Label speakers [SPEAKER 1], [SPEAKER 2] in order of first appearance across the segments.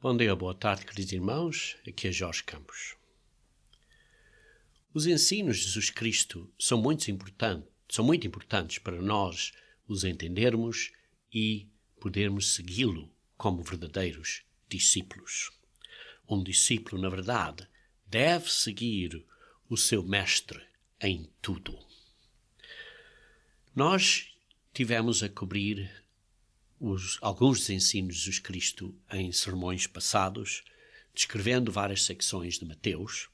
[SPEAKER 1] Bom dia, boa tarde, queridos irmãos. Aqui é Jorge Campos. Os ensinos de Jesus Cristo são muito importantes para nós os entendermos e podermos segui-lo como verdadeiros discípulos. Um discípulo, na verdade, deve seguir o seu mestre em tudo. Nós tivemos a cobrir alguns dos ensinos de Jesus Cristo em sermões passados, descrevendo várias secções de Mateus.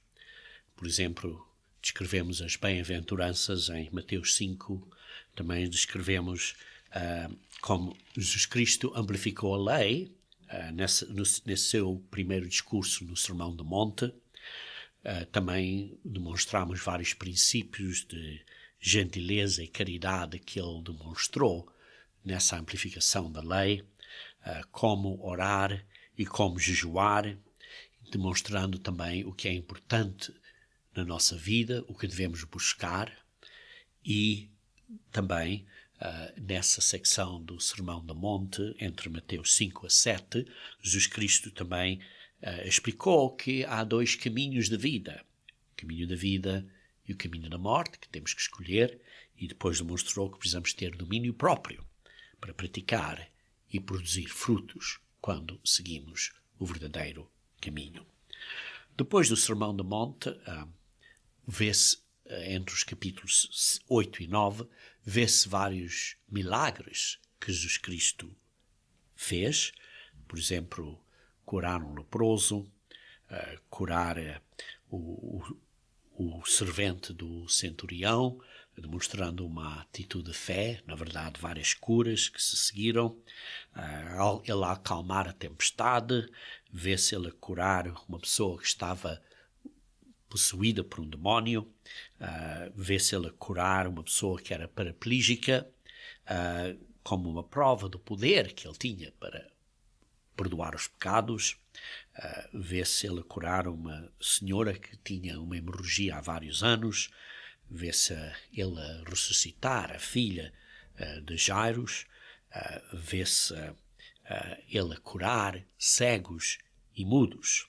[SPEAKER 1] Por exemplo, descrevemos as bem-aventuranças em Mateus 5, também descrevemos como Jesus Cristo amplificou a lei nesse seu primeiro discurso no Sermão do Monte. Também demonstramos vários princípios de gentileza e caridade que ele demonstrou nessa amplificação da lei, como orar e como jejuar, demonstrando também o que é importante na nossa vida, o que devemos buscar, e também nessa secção do Sermão do Monte, entre Mateus 5 a 7, Jesus Cristo também explicou que há dois caminhos de vida, o caminho da vida e o caminho da morte, que temos que escolher, e depois demonstrou que precisamos ter domínio próprio para praticar e produzir frutos quando seguimos o verdadeiro caminho. Depois do Sermão do Monte, vê-se, entre os capítulos 8 e 9, vê-se vários milagres que Jesus Cristo fez. Por exemplo, curar um leproso, curar o servente do centurião, demonstrando uma atitude de fé, na verdade várias curas que se seguiram, ele a acalmar a tempestade, vê-se ele a curar uma pessoa que estava possuída por um demónio, vê-se ele a curar uma pessoa que era paraplégica, como uma prova do poder que ele tinha para perdoar os pecados. Vê-se ele a curar uma senhora que tinha uma hemorragia há vários anos, vê-se ele a ressuscitar a filha de Jairus, vê-se ele a curar cegos e mudos.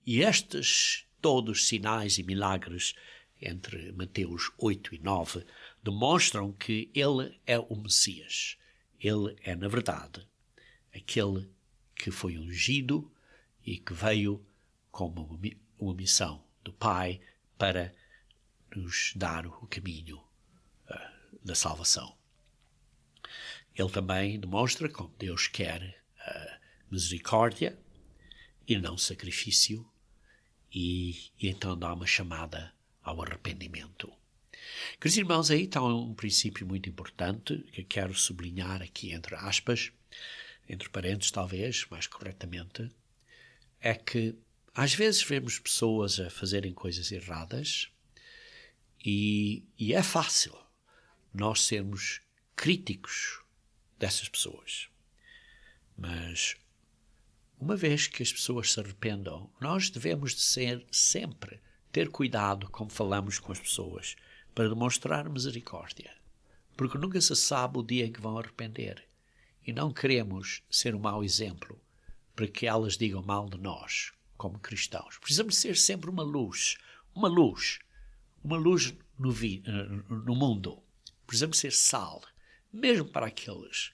[SPEAKER 1] E estes todos sinais e milagres entre Mateus 8 e 9 demonstram que ele é o Messias. Ele é, na verdade, aquele que foi ungido e que veio como uma missão do Pai para nos dar o caminho da salvação. Ele também demonstra como Deus quer misericórdia e não sacrifício, e então dá uma chamada ao arrependimento. Queridos irmãos, aí está um princípio muito importante que quero sublinhar aqui entre aspas, entre parênteses talvez, mais corretamente, é que às vezes vemos pessoas a fazerem coisas erradas e é fácil nós sermos críticos dessas pessoas. Mas uma vez que as pessoas se arrependam, nós devemos de sempre ter cuidado como falamos com as pessoas para demonstrar misericórdia, porque nunca se sabe o dia em que vão arrepender. E não queremos ser um mau exemplo para que elas digam mal de nós, como cristãos. Precisamos ser sempre uma luz no mundo. Precisamos ser sal, mesmo para aqueles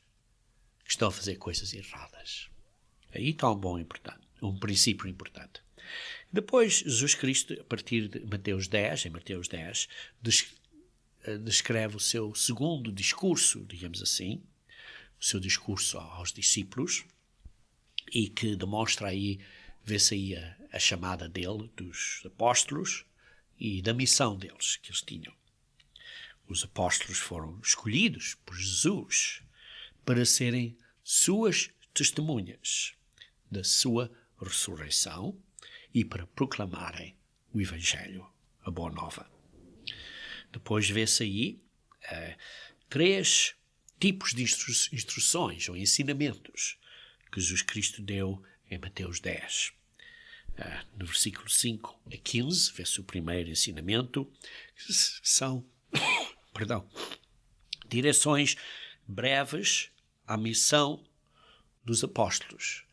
[SPEAKER 1] que estão a fazer coisas erradas. Aí está um princípio importante. Depois, Jesus Cristo, a partir de Mateus 10, descreve o seu segundo discurso, digamos assim, o seu discurso aos discípulos, e que demonstra aí, vê-se aí a chamada dele, dos apóstolos, e da missão deles, que eles tinham. Os apóstolos foram escolhidos por Jesus para serem suas testemunhas da sua ressurreição e para proclamarem o Evangelho, a Boa Nova. Depois vê-se aí 3 tipos de instruções ou ensinamentos que Jesus Cristo deu em Mateus 10. No versículo 5 a 15, vê-se o primeiro ensinamento, que são direções breves à missão dos apóstolos.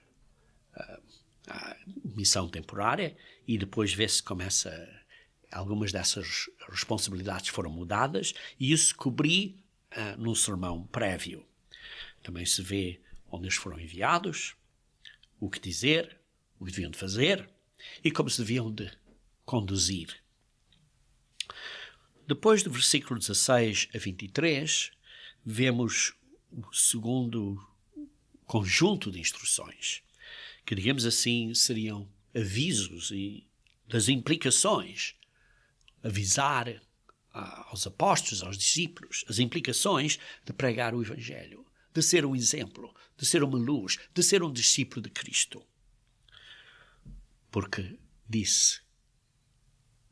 [SPEAKER 1] missão temporária, e depois vê-se como algumas dessas responsabilidades foram mudadas, e isso cobri num sermão prévio. Também se vê onde eles foram enviados, o que dizer, o que deviam de fazer e como se deviam de conduzir. Depois do versículo 16 a 23, vemos o segundo conjunto de instruções, que, digamos assim, seriam avisos e das implicações, avisar aos apóstolos, aos discípulos, as implicações de pregar o Evangelho, de ser um exemplo, de ser uma luz, de ser um discípulo de Cristo. Porque disse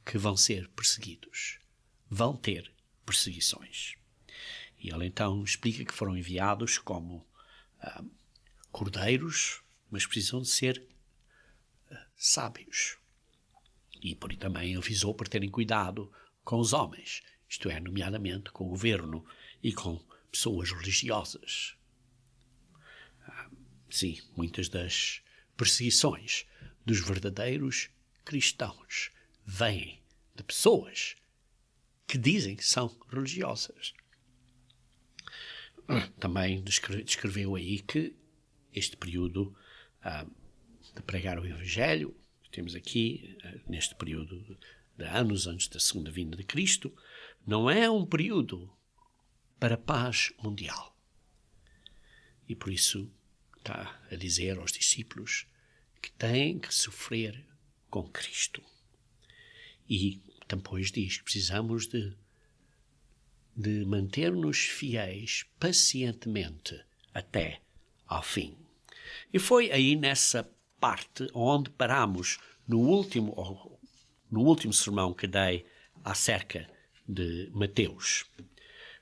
[SPEAKER 1] que vão ser perseguidos, vão ter perseguições. E ele então explica que foram enviados como cordeiros, mas precisam de ser sábios. E por aí também avisou para terem cuidado com os homens, isto é, nomeadamente com o governo e com pessoas religiosas. Sim, muitas das perseguições dos verdadeiros cristãos vêm de pessoas que dizem que são religiosas. Também descreveu aí que este período de pregar o Evangelho, temos aqui, neste período de anos antes da segunda vinda de Cristo, não é um período para a paz mundial. E por isso está a dizer aos discípulos que têm que sofrer com Cristo. E depois diz que precisamos de manter-nos fiéis pacientemente até ao fim. E foi aí nessa parte onde paramos no último sermão que dei acerca de Mateus.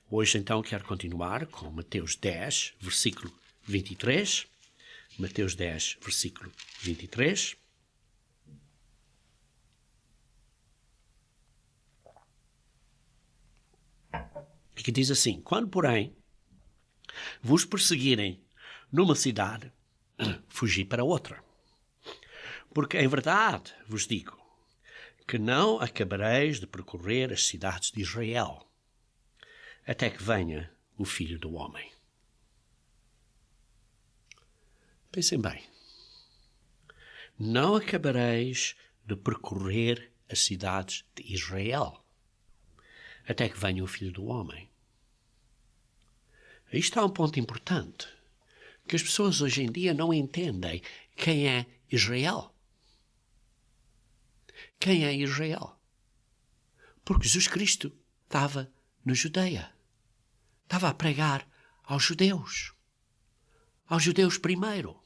[SPEAKER 1] Hoje então quero continuar com Mateus 10, versículo 23. Mateus 10, versículo 23. Que diz assim: quando, porém, vos perseguirem numa cidade, fugi para outra. Porque em verdade vos digo que não acabareis de percorrer as cidades de Israel, até que venha o Filho do Homem. Pensem bem. Não acabareis de percorrer as cidades de Israel, até que venha o Filho do Homem. Aí está um ponto importante, que as pessoas hoje em dia não entendem quem é Israel. Quem é Israel? Porque Jesus Cristo estava na Judeia. Estava a pregar aos judeus primeiro.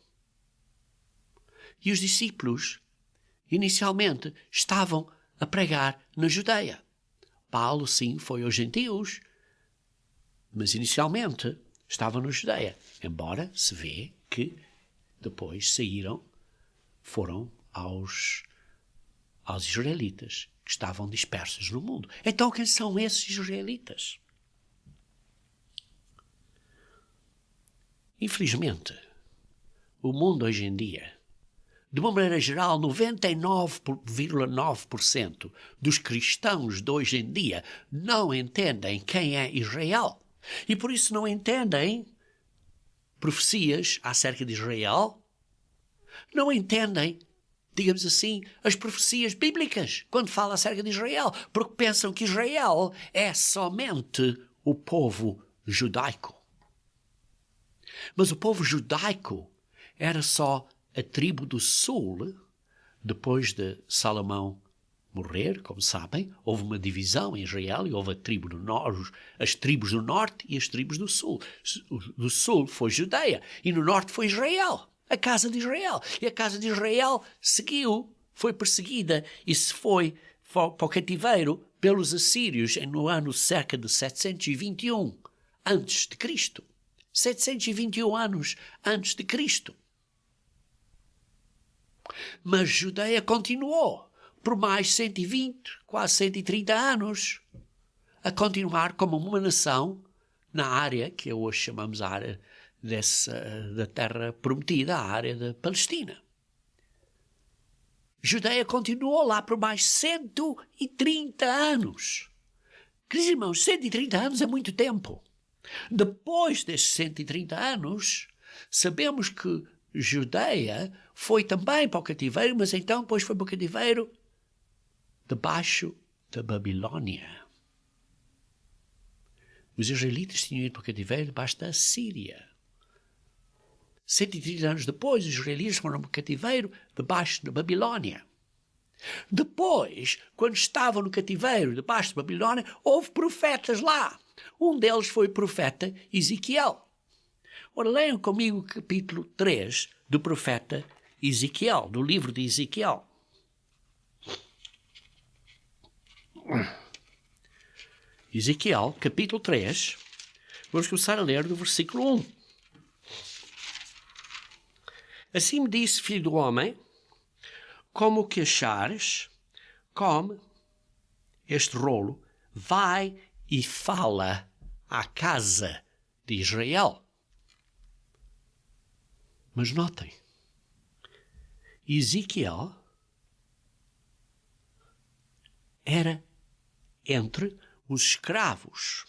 [SPEAKER 1] E os discípulos, inicialmente, estavam a pregar na Judeia. Paulo, sim, foi aos gentios, mas inicialmente estavam na Judeia. Embora se vê que depois foram aos israelitas, que estavam dispersos no mundo. Então quem são esses israelitas? Infelizmente, o mundo hoje em dia, de uma maneira geral, 99,9% dos cristãos de hoje em dia não entendem quem é Israel. E por isso não entendem profecias acerca de Israel, não entendem, digamos assim, as profecias bíblicas quando fala acerca de Israel, porque pensam que Israel é somente o povo judaico. Mas o povo judaico era só a tribo do sul. Depois de Salomão morrer, como sabem, houve uma divisão em Israel e houve as tribos do norte e as tribos do sul. Do sul foi Judeia e no norte foi Israel, a casa de Israel. E a casa de Israel foi perseguida e se foi para o cativeiro pelos assírios no ano cerca de 721 antes de Cristo. 721 anos antes de Cristo. Mas Judeia continuou por mais 120, quase 130 anos, a continuar como uma nação na área que hoje chamamos a área da Terra Prometida, a área da Palestina. Judeia continuou lá por mais 130 anos. Queridos irmãos, 130 anos é muito tempo. Depois desses 130 anos, sabemos que Judeia foi também para o cativeiro, mas então depois foi para o cativeiro debaixo da Babilônia. Os israelitas tinham ido para o cativeiro debaixo da Síria. 130 anos depois, os israelitas foram para o cativeiro debaixo da Babilônia. Depois, quando estavam no cativeiro debaixo da Babilônia, houve profetas lá. Um deles foi o profeta Ezequiel. Ora, leiam comigo o capítulo 3 do profeta Ezequiel, do livro de Ezequiel. Ezequiel, capítulo 3, vamos começar a ler do versículo 1. Assim me disse, filho do homem, como o que achares, come este rolo, vai e fala à casa de Israel. Mas notem, Ezequiel era entre os escravos,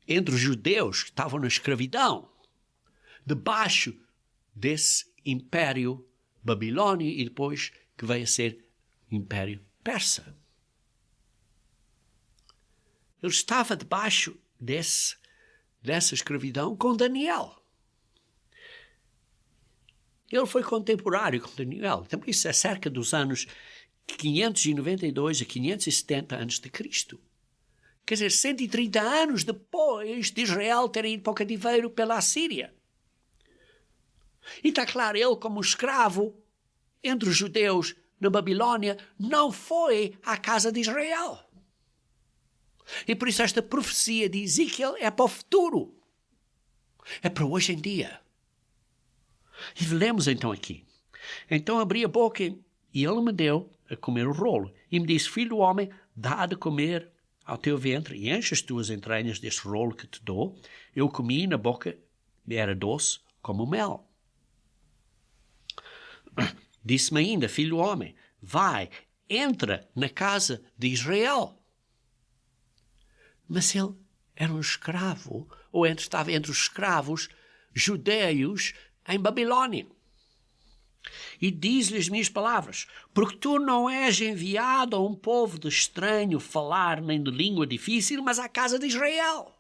[SPEAKER 1] entre os judeus que estavam na escravidão, debaixo desse império babilônio e depois que veio a ser império persa. Ele estava debaixo dessa escravidão com Daniel. Ele foi contemporâneo com Daniel. Então, isso é cerca dos anos 592 a 570 a.C. Quer dizer, 130 anos depois de Israel ter ido para o cativeiro pela Assíria. E está claro, ele como escravo entre os judeus na Babilônia não foi à casa de Israel. E por isso esta profecia de Ezequiel é para o futuro. É para hoje em dia. E lemos então aqui. Então abri a boca e ele me deu a comer o rolo. E me disse, filho do homem, dá de comer ao teu ventre e enche as tuas entranhas deste rolo que te dou. Eu comi na boca e era doce como mel. Disse-me ainda, filho do homem, vai, entra na casa de Israel. Mas ele era um escravo, ou estava entre os escravos judeus em Babilônia. E diz-lhe as minhas palavras, porque tu não és enviado a um povo de estranho falar nem de língua difícil, mas à casa de Israel.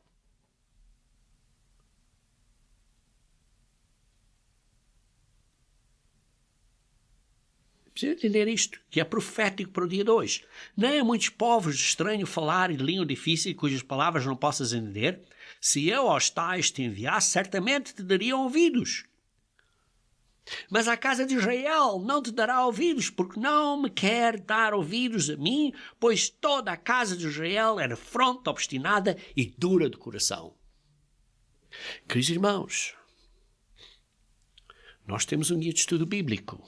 [SPEAKER 1] Precisa entender isto, que é profético para o dia de hoje. Nem a muitos povos de estranho falar e de língua difícil, cujas palavras não possas entender, se eu aos tais te enviasse, certamente te dariam ouvidos. Mas a casa de Israel não te dará ouvidos, porque não me quer dar ouvidos a mim, pois toda a casa de Israel era fronte, obstinada e dura de coração. Queridos irmãos, nós temos um guia de estudo bíblico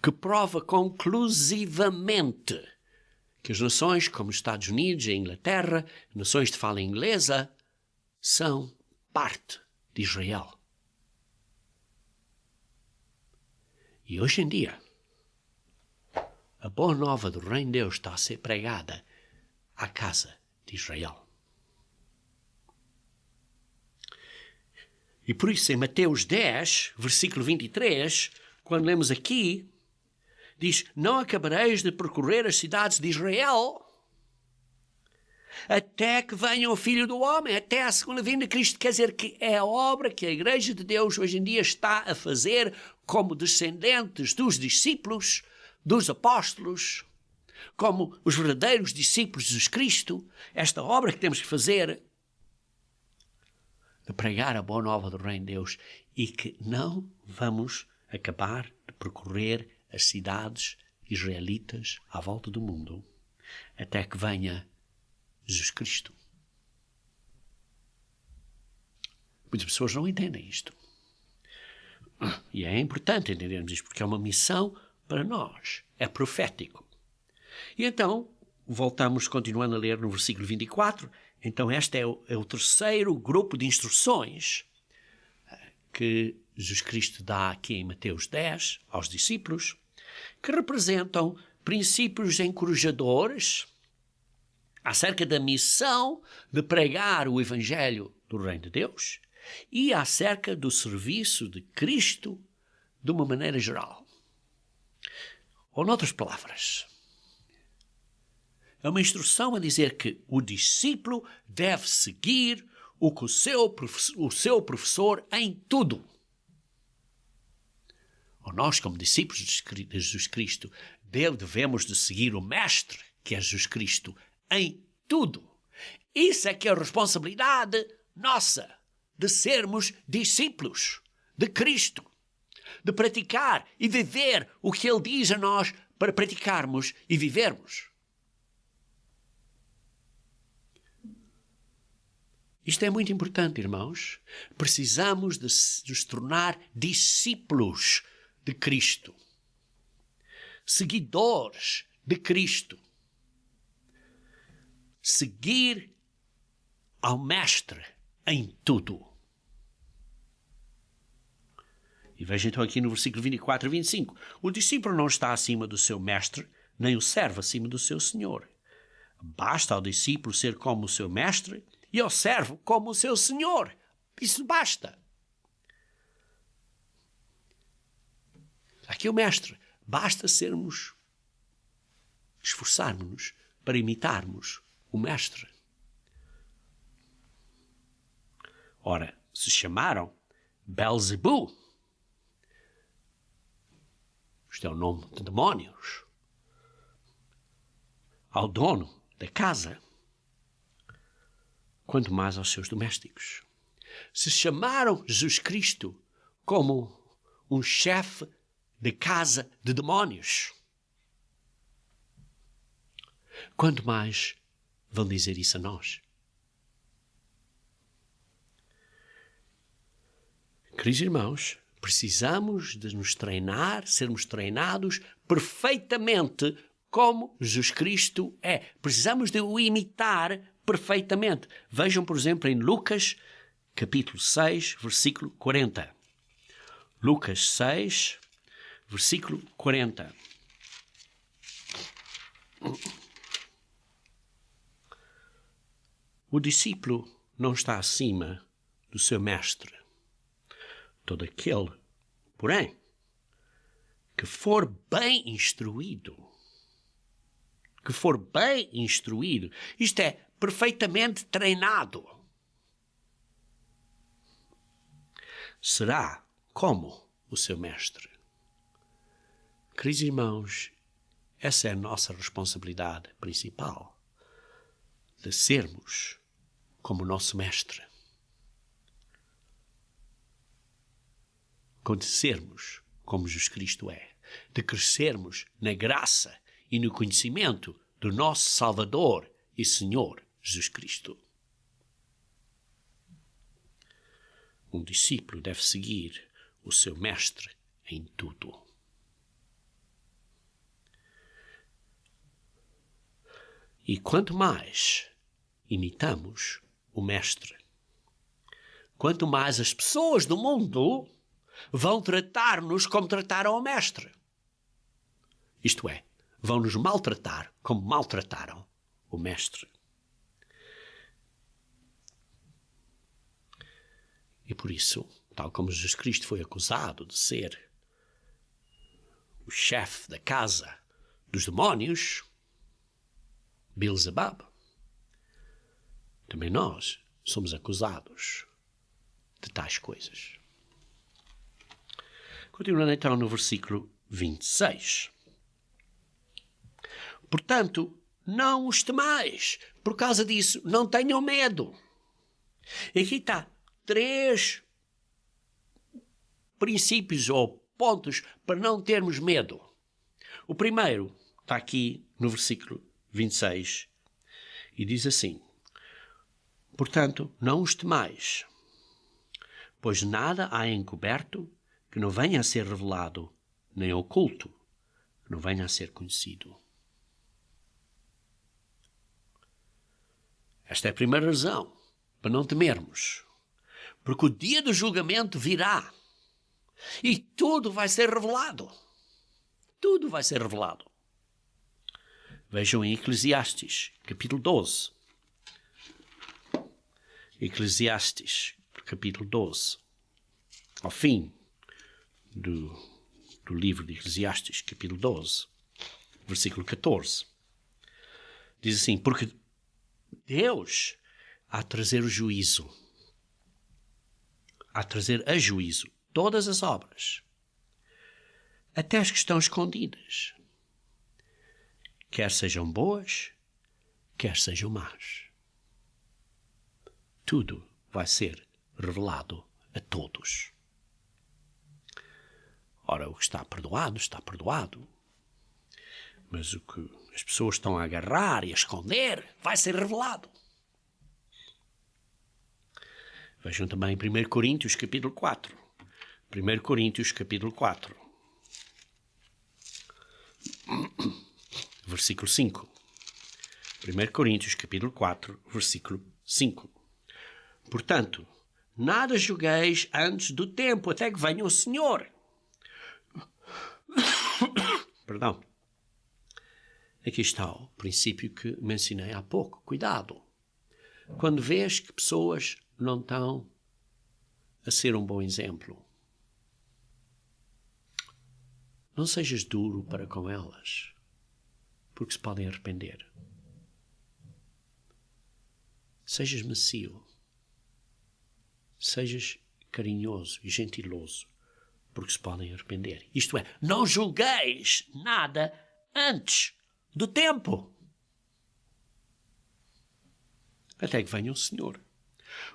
[SPEAKER 1] que prova conclusivamente que as nações como os Estados Unidos e a Inglaterra, nações de fala inglesa, são parte de Israel. E hoje em dia, a boa nova do Reino de Deus está a ser pregada à casa de Israel. E por isso, em Mateus 10, versículo 23, quando lemos aqui, diz, não acabareis de percorrer as cidades de Israel até que venha o Filho do Homem, até a segunda vinda de Cristo. Quer dizer que é a obra que a Igreja de Deus hoje em dia está a fazer como descendentes dos discípulos, dos apóstolos, como os verdadeiros discípulos de Jesus Cristo. Esta obra que temos que fazer de pregar a boa nova do Reino de Deus e que não vamos acabar de percorrer as cidades israelitas à volta do mundo até que venha Jesus Cristo. Muitas pessoas não entendem isto. E é importante entendermos isto, porque é uma missão para nós. É profético. E então, voltamos, continuando a ler no versículo 24. Então, este é o terceiro grupo de instruções que Jesus Cristo dá aqui em Mateus 10 aos discípulos. que representam princípios encorajadores acerca da missão de pregar o Evangelho do Reino de Deus e acerca do serviço de Cristo de uma maneira geral. Ou, noutras palavras, é uma instrução a dizer que o discípulo deve seguir o seu professor em tudo. Ou nós, como discípulos de Jesus Cristo, devemos de seguir o Mestre, que é Jesus Cristo, em tudo. Isso é que é a responsabilidade nossa, de sermos discípulos de Cristo, de praticar e viver o que Ele diz a nós para praticarmos e vivermos. Isto é muito importante, irmãos. Precisamos de nos tornar discípulos de Cristo, seguidores de Cristo. Seguir ao Mestre em tudo. E veja então aqui no versículo 24 e 25. O discípulo não está acima do seu mestre, nem o servo acima do seu senhor. Basta ao discípulo ser como o seu mestre e ao servo como o seu senhor. Isso basta. Aqui o mestre. Basta esforçarmos-nos para imitarmos o mestre. Ora, se chamaram Belzebu. Isto é o nome de demónios. Ao dono da casa, quanto mais aos seus domésticos. Se chamaram Jesus Cristo como um chefe de casa de demónios, quanto mais vão dizer isso a nós. Queridos irmãos, precisamos de nos treinar, sermos treinados perfeitamente como Jesus Cristo é. Precisamos de o imitar perfeitamente. Vejam, por exemplo, em Lucas, capítulo 6, versículo 40. Lucas 6, versículo 40. O discípulo não está acima do seu mestre. Todo aquele, porém, que for bem instruído, isto é, perfeitamente treinado, será como o seu mestre. Queridos irmãos, essa é a nossa responsabilidade principal, de sermos como o nosso mestre. De sermos como Jesus Cristo é, de crescermos na graça e no conhecimento do nosso Salvador e Senhor Jesus Cristo. Um discípulo deve seguir o seu mestre em tudo. E quanto mais imitamos o mestre, quanto mais as pessoas do mundo vão tratar-nos como trataram o mestre. Isto é, vão nos maltratar como maltrataram o mestre. E por isso, tal como Jesus Cristo foi acusado de ser o chefe da casa dos demónios, Belzebub, também nós somos acusados de tais coisas. Continuando então no versículo 26. Portanto, não os temais. Por causa disso, não tenham medo. E aqui está 3 princípios ou pontos para não termos medo. O primeiro está aqui no versículo 26 e diz assim: portanto, não os temais, pois nada há encoberto que não venha a ser revelado, nem oculto que não venha a ser conhecido. Esta é a primeira razão para não temermos, porque o dia do julgamento virá e tudo vai ser revelado. Tudo vai ser revelado. Vejam em Eclesiastes, capítulo 12. Eclesiastes, capítulo 12. Ao fim do livro de Eclesiastes, capítulo 12, versículo 14. Diz assim: porque Deus há de trazer o juízo, há de trazer a juízo todas as obras, até as que estão escondidas, quer sejam boas, quer sejam más. Tudo vai ser revelado a todos. Ora, o que está perdoado, está perdoado. Mas o que as pessoas estão a agarrar e a esconder vai ser revelado. Vejam também 1 Coríntios, capítulo 4. 1 Coríntios, capítulo 4. Versículo 5. 1 Coríntios, capítulo 4, versículo 5. Portanto, nada julgueis antes do tempo, até que venha o Senhor. Perdão. Aqui está o princípio que mencionei há pouco. Cuidado. Quando vês que pessoas não estão a ser um bom exemplo, não sejas duro para com elas, porque se podem arrepender. Sejas macio. Sejas carinhoso e gentiloso, porque se podem arrepender. Isto é, não julgueis nada antes do tempo, até que venha o Senhor,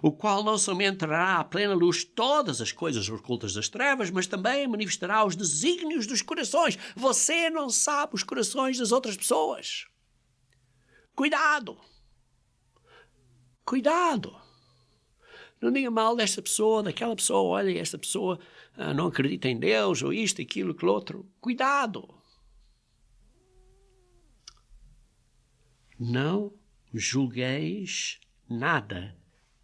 [SPEAKER 1] o qual não somente trará à plena luz todas as coisas ocultas das trevas, mas também manifestará os desígnios dos corações. Você não sabe os corações das outras pessoas. Cuidado! Cuidado! Não diga mal desta pessoa, daquela pessoa. Olha, esta pessoa não acredita em Deus, ou isto, aquilo, aquilo outro. Cuidado! Não julgueis nada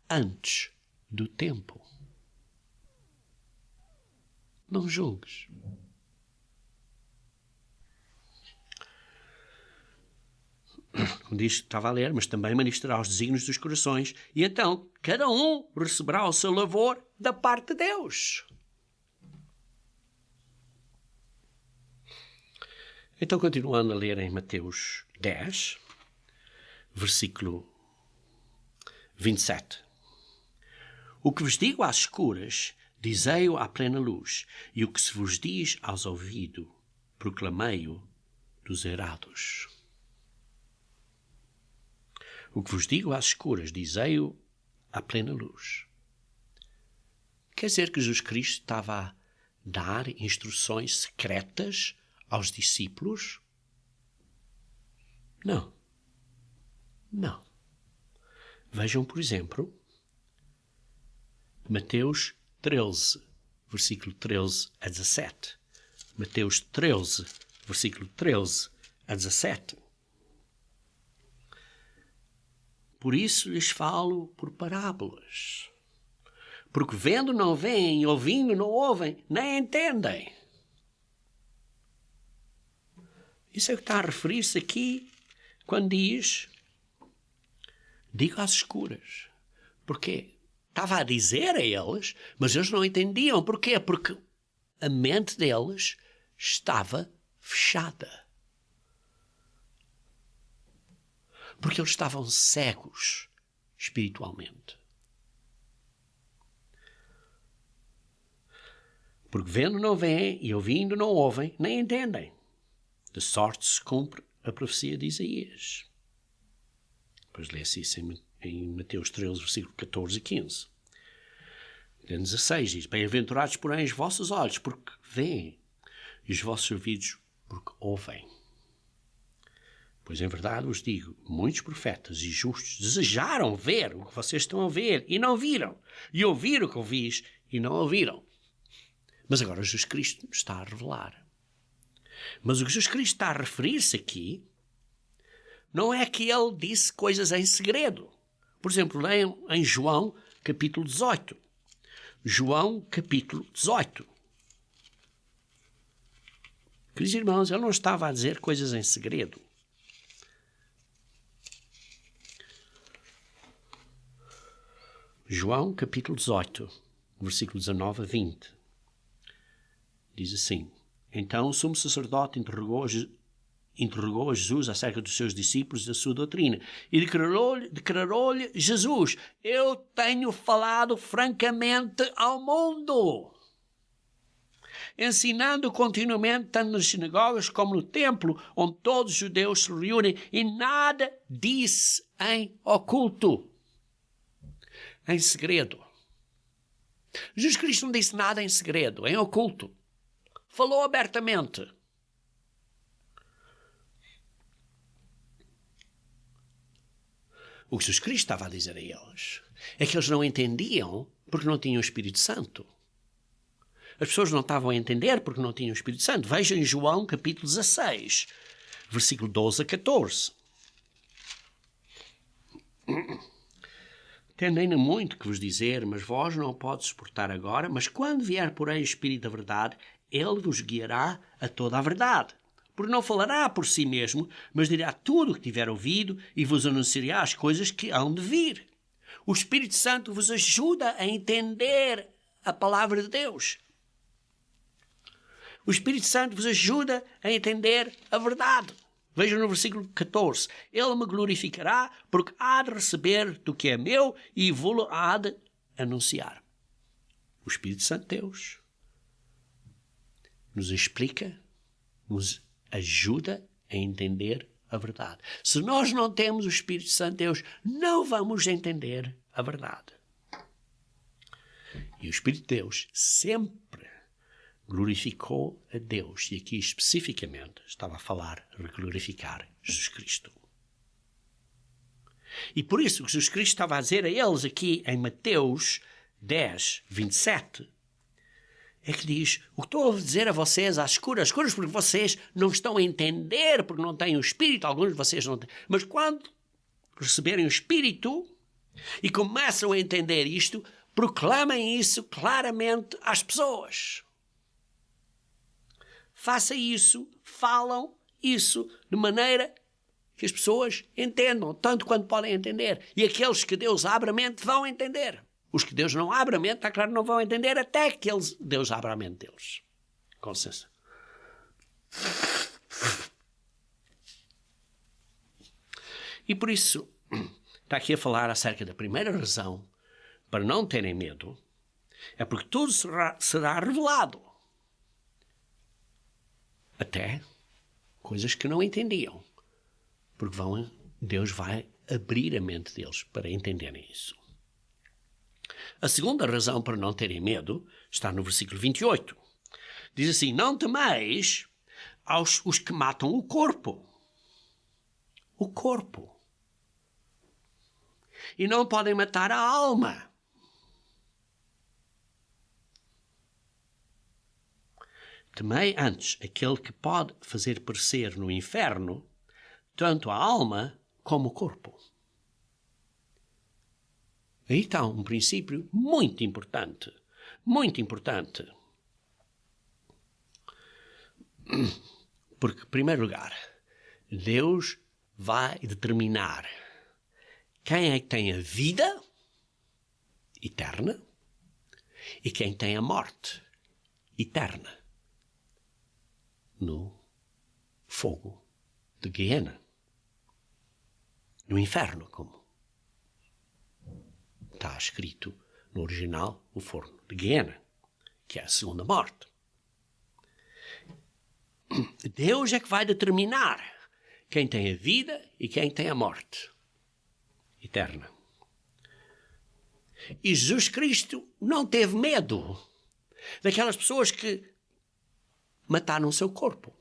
[SPEAKER 1] antes do tempo. Não julgues. Como diz, estava a ler, mas também manifestará os desígnios dos corações. E então, cada um receberá o seu louvor da parte de Deus. Então, continuando a ler em Mateus 10, versículo 27. O que vos digo às escuras, dizei-o à plena luz, e o que se vos diz aos ouvidos, proclamei-o dos eirados. O que vos digo às escuras, dizei-o à plena luz. Quer dizer que Jesus Cristo estava a dar instruções secretas aos discípulos? Não. Não. Vejam, por exemplo, Mateus 13, versículo 13 a 17. Mateus 13, versículo 13 a 17. Por isso lhes falo por parábolas. Porque vendo não veem, ouvindo não ouvem, nem entendem. Isso é o que está a referir-se aqui quando diz: digo às escuras. Porquê? Estava a dizer a eles, mas eles não entendiam. Porquê? Porque a mente deles estava fechada. Porque eles estavam cegos espiritualmente. Porque vendo não veem e ouvindo não ouvem, nem entendem. De sorte se cumpre a profecia de Isaías. Depois lê-se isso em Mateus 13, versículo 14 e 15. Em 16 diz: bem-aventurados, porém, os vossos olhos, porque veem, e os vossos ouvidos, porque ouvem. Pois em verdade vos digo, muitos profetas e justos desejaram ver o que vocês estão a ver e não viram, e ouvir o que ouvis e não ouviram. Mas agora Jesus Cristo está a revelar. Mas o que Jesus Cristo está a referir-se aqui não é que ele disse coisas em segredo. Por exemplo, leiam em João capítulo 18. João capítulo 18. Queridos irmãos, ele não estava a dizer coisas em segredo. João, capítulo 18, versículo 19 a 20. Diz assim: Então o sumo sacerdote interrogou a Jesus acerca dos seus discípulos e da sua doutrina. E declarou-lhe Jesus: Eu tenho falado francamente ao mundo, ensinando continuamente, tanto nas sinagogas como no templo, onde todos os judeus se reúnem, e nada disse em oculto, em segredo. Jesus Cristo não disse nada em segredo, em oculto. Falou abertamente. O que Jesus Cristo estava a dizer a eles é que eles não entendiam porque não tinham o Espírito Santo. As pessoas não estavam a entender porque não tinham o Espírito Santo. Vejam em João capítulo 16, versículo 12 a 14. Tenho ainda muito que vos dizer, mas vós não o podes suportar agora. Mas quando vier, porém, o Espírito da verdade, ele vos guiará a toda a verdade. Porque não falará por si mesmo, mas dirá tudo o que tiver ouvido e vos anunciará as coisas que hão de vir. O Espírito Santo vos ajuda a entender a palavra de Deus. O Espírito Santo vos ajuda a entender a verdade. Vejam no versículo 14. Ele me glorificará, porque há de receber do que é meu e vou-lo há de anunciar. O Espírito Santo de Deus nos explica, nos ajuda a entender a verdade. Se nós não temos o Espírito Santo de Deus, não vamos entender a verdade. E o Espírito de Deus sempre glorificou a Deus. E aqui especificamente estava a falar de glorificar Jesus Cristo. E por isso que Jesus Cristo estava a dizer a eles aqui em Mateus 10, 27, é que diz: o que estou a dizer a vocês às escuras porque vocês não estão a entender, porque não têm o Espírito, alguns de vocês não têm. Mas quando receberem o Espírito e começam a entender isto, proclamem isso claramente às pessoas. Faça isso, falam isso de maneira que as pessoas entendam, tanto quanto podem entender. E aqueles que Deus abre a mente vão entender. Os que Deus não abre a mente, está claro, não vão entender até que Deus abra a mente deles. Com licença. E por isso, está aqui a falar acerca da primeira razão para não terem medo, é porque tudo será revelado. Até coisas que não entendiam. Porque Deus vai abrir a mente deles para entenderem isso. A segunda razão para não terem medo está no versículo 28. Diz assim: não temeis os que matam o corpo. O corpo. E não podem matar a alma. Temei antes aquele que pode fazer perecer no inferno tanto a alma como o corpo. Aí está um princípio muito importante. Muito importante. Porque, em primeiro lugar, Deus vai determinar quem é que tem a vida eterna e quem tem a morte eterna no fogo de Guiena. No inferno, como está escrito no original, o forno de Guiena, que é a segunda morte. Deus é que vai determinar quem tem a vida e quem tem a morte eterna. E Jesus Cristo não teve medo daquelas pessoas que mataram o seu corpo.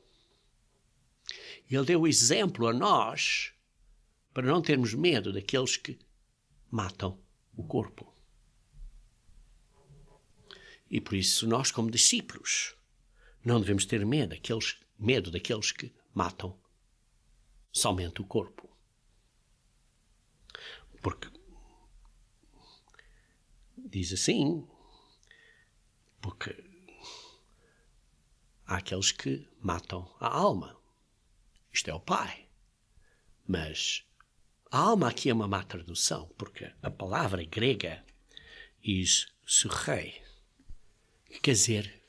[SPEAKER 1] Ele deu o exemplo a nós para não termos medo daqueles que matam o corpo. E por isso nós, como discípulos, não devemos ter medo daqueles que matam somente o corpo. Porque diz assim, porque há aqueles que matam a alma. Isto é o Pai. Mas a alma aqui é uma má tradução, porque a palavra grega diz surrei, que quer dizer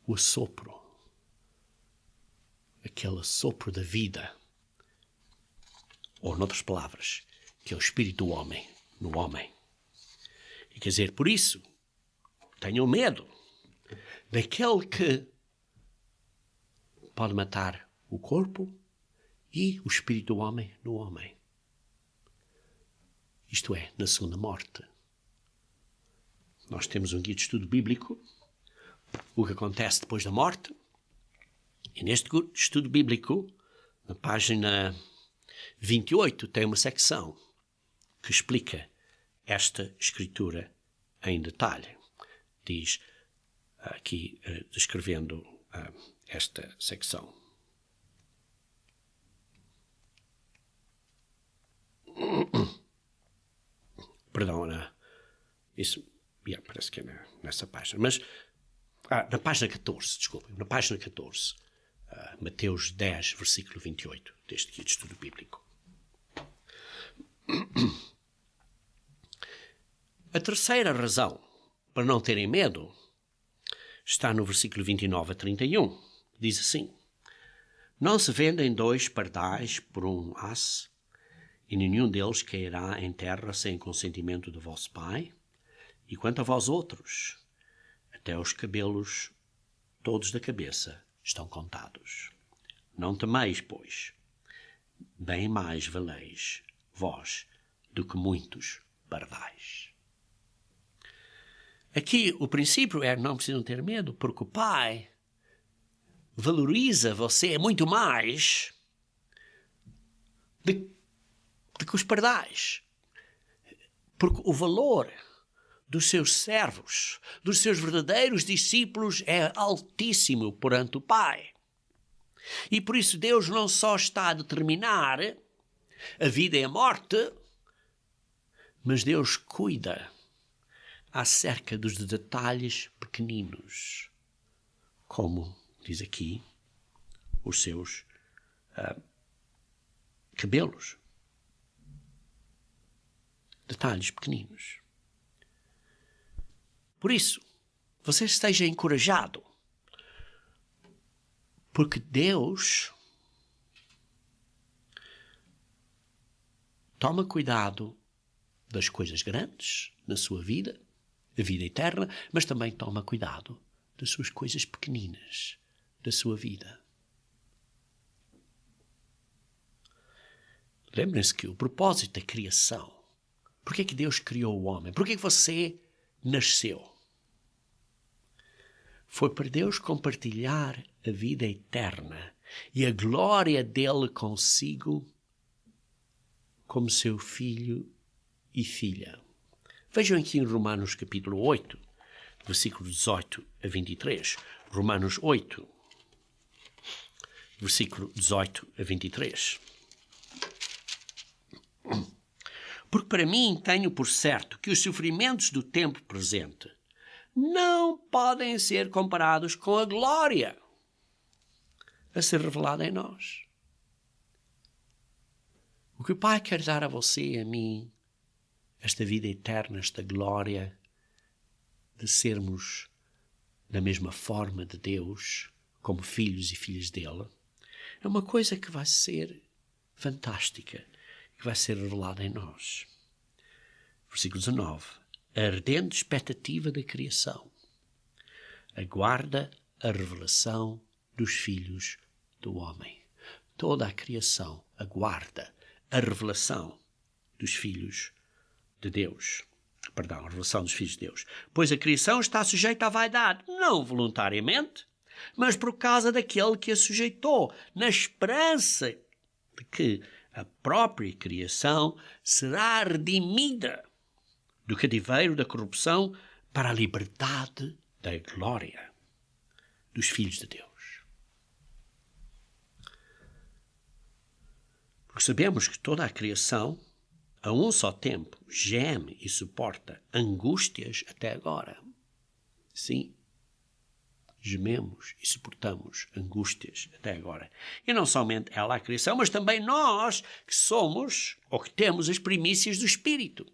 [SPEAKER 1] o assopro, aquele assopro da vida. Ou, noutras palavras, que é o espírito do homem, no homem. E quer dizer, por isso, tenham medo daquele que pode matar o corpo e o espírito do homem no homem. Isto é, na segunda morte. Nós temos um guia de estudo bíblico, o que acontece depois da morte. E neste estudo bíblico, na página 28, tem uma secção que explica esta escritura em detalhe. Diz aqui, descrevendo esta secção. Perdão, isso parece que é nessa página. Mas, na página 14, desculpem, na página 14, Mateus 10, versículo 28, deste guia de estudo bíblico. A terceira razão para não terem medo está no versículo 29 a 31. Diz assim: Não se vendem 2 pardais por um asse, e nenhum deles cairá em terra sem consentimento do vosso Pai. E quanto a vós outros, até os cabelos todos da cabeça estão contados. Não temeis, pois, bem mais valeis vós do que muitos pardais. Aqui o princípio é: não precisam ter medo, porque o Pai valoriza você muito mais do que os pardais. Porque o valor dos seus servos, dos seus verdadeiros discípulos, é altíssimo perante o Pai. E por isso Deus não só está a determinar a vida e a morte, mas Deus cuida acerca dos detalhes pequeninos, como diz aqui, os seus cabelos. Detalhes pequeninos. Por isso, você esteja encorajado, porque Deus toma cuidado das coisas grandes na sua vida, a vida eterna, mas também toma cuidado das suas coisas pequeninas da sua vida. Lembrem-se que o propósito da criação, porque é que Deus criou o homem? Porque é que você nasceu? Foi para Deus compartilhar a vida eterna e a glória dele consigo como seu filho e filha. Vejam aqui em Romanos capítulo 8, versículo 18 a 23. Romanos 8, versículo 18 a 23. Porque para mim tenho por certo que os sofrimentos do tempo presente não podem ser comparados com a glória a ser revelada em nós. O que o Pai quer dar a você e a mim, esta vida eterna, esta glória de sermos da mesma forma de Deus, como filhos e filhas dele, é uma coisa que vai ser fantástica, que vai ser revelada em nós. Versículo 19. A ardente expectativa da criação aguarda a revelação dos filhos do homem. Toda a criação aguarda a revelação dos filhos de Deus. A revelação dos filhos de Deus. Pois a criação está sujeita à vaidade, não voluntariamente, mas por causa daquele que a sujeitou, na esperança de que a própria criação será redimida do cativeiro da corrupção para a liberdade da glória dos filhos de Deus. Porque sabemos que toda a criação, a um só tempo, geme e suporta angústias até agora. Sim, gememos e suportamos angústias até agora. E não somente ela, a criação, mas também nós que somos ou que temos as primícias do Espírito.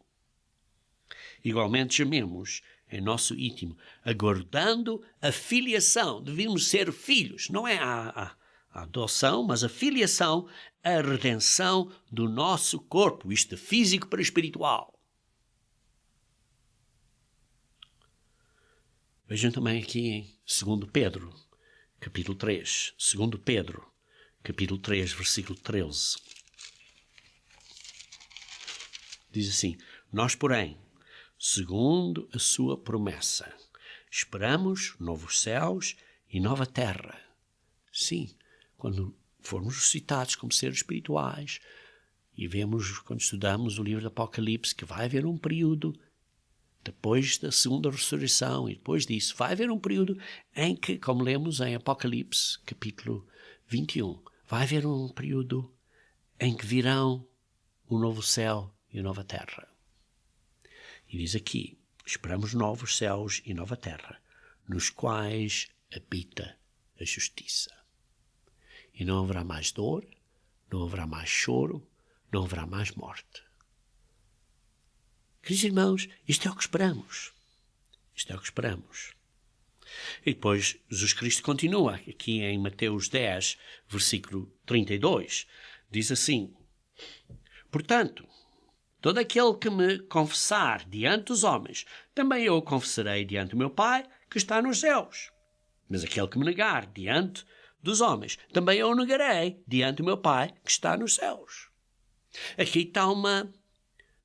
[SPEAKER 1] Igualmente gememos em nosso íntimo, aguardando a filiação. Devemos ser filhos, não é a adoção, mas a filiação, a redenção do nosso corpo, isto de físico para espiritual. Vejam também aqui em 2 Pedro, capítulo 3. 2 Pedro, capítulo 3, versículo 13. Diz assim: nós, porém, segundo a sua promessa, esperamos novos céus e nova terra. Sim, quando formos ressuscitados como seres espirituais, e vemos, quando estudamos o livro do Apocalipse, que vai haver um período depois da segunda ressurreição, e depois disso vai haver um período em que, como lemos em Apocalipse, capítulo 21, vai haver um período em que virão um novo céu e uma nova terra. E diz aqui, esperamos novos céus e nova terra, nos quais habita a justiça. E não haverá mais dor, não haverá mais choro, não haverá mais morte. Queridos irmãos, isto é o que esperamos. Isto é o que esperamos. E depois Jesus Cristo continua, aqui em Mateus 10, versículo 32, diz assim: portanto, todo aquele que me confessar diante dos homens, também eu o confessarei diante do meu Pai que está nos céus. Mas aquele que me negar diante dos homens, também eu o negarei diante do meu Pai que está nos céus. Aqui está uma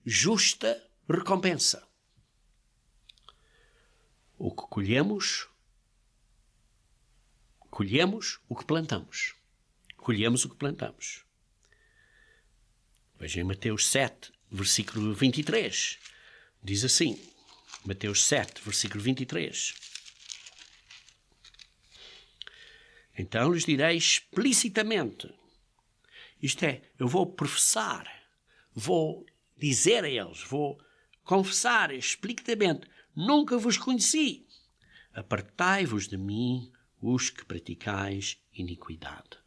[SPEAKER 1] justa recompensa. O que colhemos o que plantamos. Colhemos o que plantamos. Vejam em Mateus 7, versículo 23. Diz assim, Mateus 7, versículo 23. Então lhes direi explicitamente, isto é, eu vou professar, vou dizer a eles, vou confessar explicitamente, nunca vos conheci. Apartai-vos de mim, os que praticais iniquidade.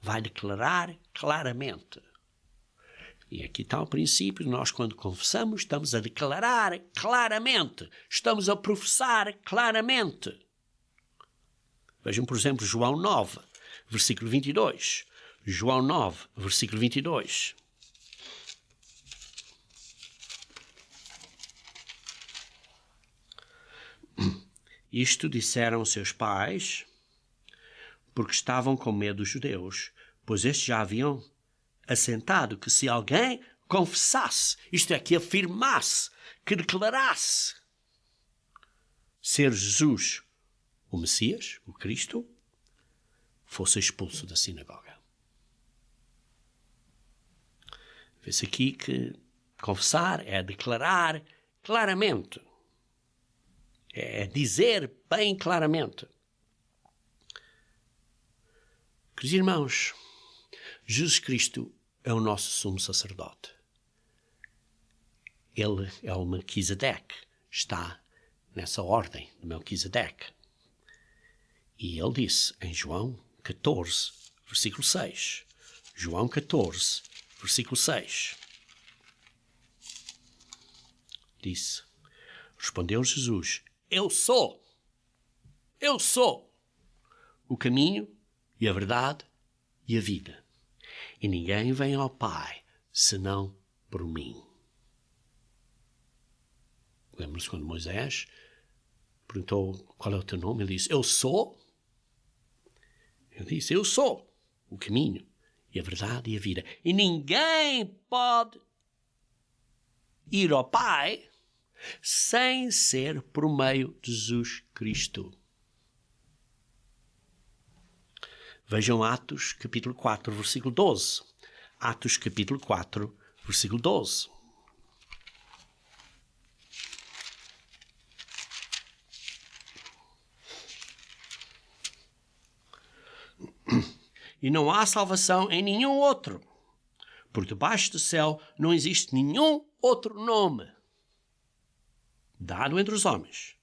[SPEAKER 1] Vai declarar claramente. E aqui está o princípio, nós quando confessamos estamos a declarar claramente, estamos a professar claramente. Vejam, por exemplo, João 9, versículo 22. João 9, versículo 22. Isto disseram seus pais, porque estavam com medo dos judeus, pois estes já haviam assentado que se alguém confessasse, isto é, que afirmasse, que declarasse ser Jesus o Messias, o Cristo, fosse expulso da sinagoga. Vê-se aqui que confessar é declarar claramente. É dizer bem claramente. Queridos irmãos, Jesus Cristo é o nosso sumo sacerdote. Ele é o Melquisedeque, está nessa ordem de Melquisedeque. E ele disse em João 14, versículo 6. João 14, versículo 6. Disse, respondeu Jesus, eu sou o caminho e a verdade e a vida. E ninguém vem ao Pai senão por mim. Lembra-se quando Moisés perguntou qual é o teu nome? Ele disse, eu sou. Ele disse, eu sou o caminho e a verdade e a vida. E ninguém pode ir ao Pai sem ser por meio de Jesus Cristo. Vejam Atos capítulo 4, versículo 12. Atos capítulo 4, versículo 12. E não há salvação em nenhum outro, porque debaixo do céu não existe nenhum outro nome dado entre os homens,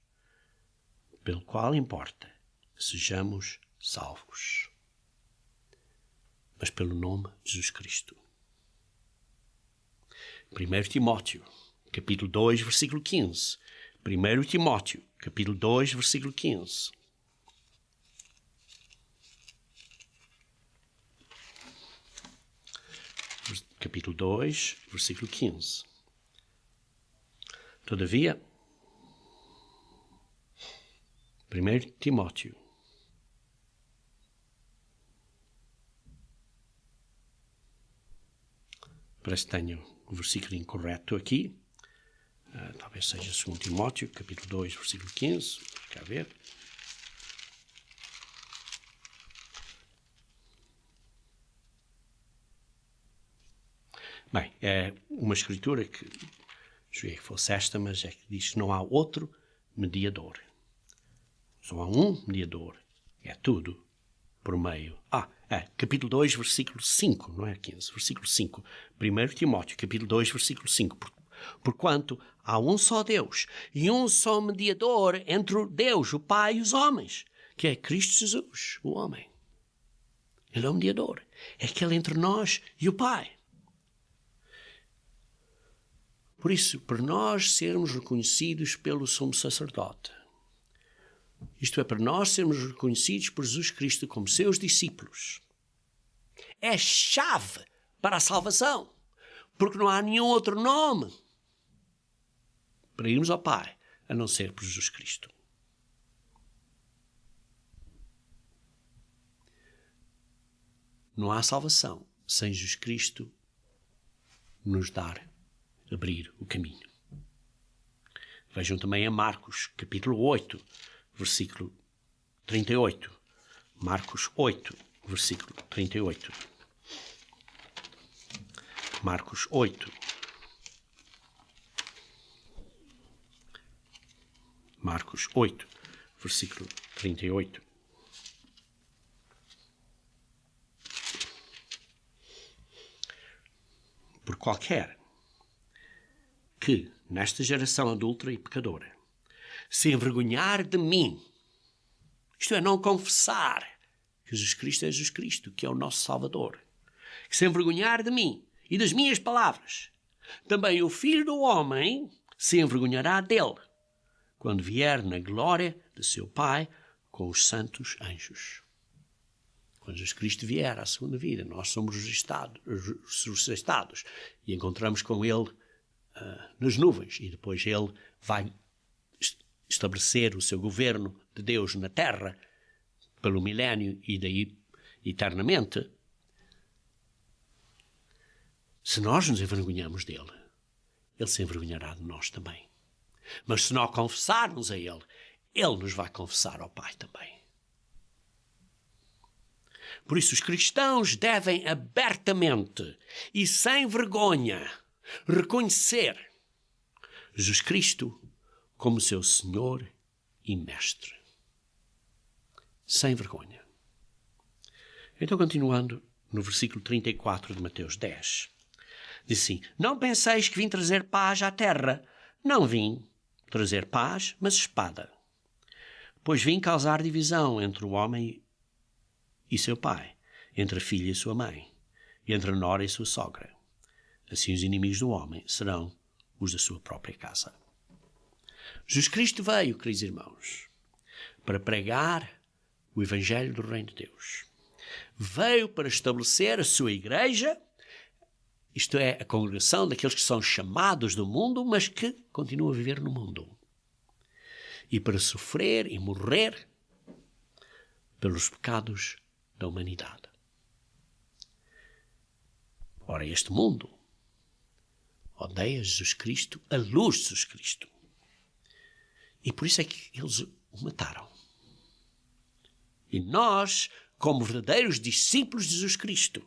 [SPEAKER 1] pelo qual importa sejamos salvos. Mas pelo nome de Jesus Cristo. 1 Timóteo, capítulo 2, versículo 15. 1 Timóteo, capítulo 2, versículo 15. Capítulo 2, versículo 15. Todavia, 1 Timóteo, parece que tenho o versículo incorreto aqui. Talvez seja 2 Timóteo, capítulo 2, versículo 15. Quer ver? Bem, é uma escritura que julguei que fosse esta, mas é que diz que não há outro mediador. Só há um mediador. É tudo por meio. Capítulo 2, versículo 5, não é 15, versículo 5. 1 Timóteo, capítulo 2, versículo 5. Porquanto há um só Deus e um só mediador entre Deus, o Pai e os homens, que é Cristo Jesus, o homem. Ele é o mediador. É aquele entre nós e o Pai. Por isso, para nós sermos reconhecidos pelo sumo sacerdote, isto é, para nós sermos reconhecidos por Jesus Cristo como seus discípulos, é chave para a salvação, porque não há nenhum outro nome para irmos ao Pai, a não ser por Jesus Cristo. Não há salvação sem Jesus Cristo nos abrir o caminho. Vejam também a Marcos, capítulo 8, versículo 38. Marcos 8, versículo 38. Marcos 8. Marcos 8, versículo 38. Por qualquer que, nesta geração adúltera e pecadora, se envergonhar de mim, isto é, não confessar que Jesus Cristo é Jesus Cristo, que é o nosso Salvador, que se envergonhar de mim e das minhas palavras, também o Filho do Homem se envergonhará dele, quando vier na glória de seu Pai com os santos anjos. Quando Jesus Cristo vier à segunda vida, nós somos ressuscitados e encontramos com Ele nas nuvens, e depois Ele vai estabelecer o seu governo de Deus na terra pelo milénio e daí eternamente. Se nós nos envergonhamos dele, Ele se envergonhará de nós também. Mas se nós confessarmos a Ele, Ele nos vai confessar ao Pai também. Por isso os cristãos devem abertamente e sem vergonha reconhecer Jesus Cristo como seu Senhor e Mestre. Sem vergonha. Então, continuando no versículo 34 de Mateus 10, diz assim: não penseis que vim trazer paz à terra. Não vim trazer paz, mas espada. Pois vim causar divisão entre o homem e seu pai, entre a filha e sua mãe, e entre a nora e sua sogra. Assim os inimigos do homem serão os da sua própria casa. Jesus Cristo veio, queridos irmãos, para pregar o Evangelho do Reino de Deus. Veio para estabelecer a sua igreja, isto é, a congregação daqueles que são chamados do mundo, mas que continuam a viver no mundo. E para sofrer e morrer pelos pecados da humanidade. Ora, este mundo odeia Jesus Cristo, a luz de Jesus Cristo. E por isso é que eles o mataram. E nós, como verdadeiros discípulos de Jesus Cristo,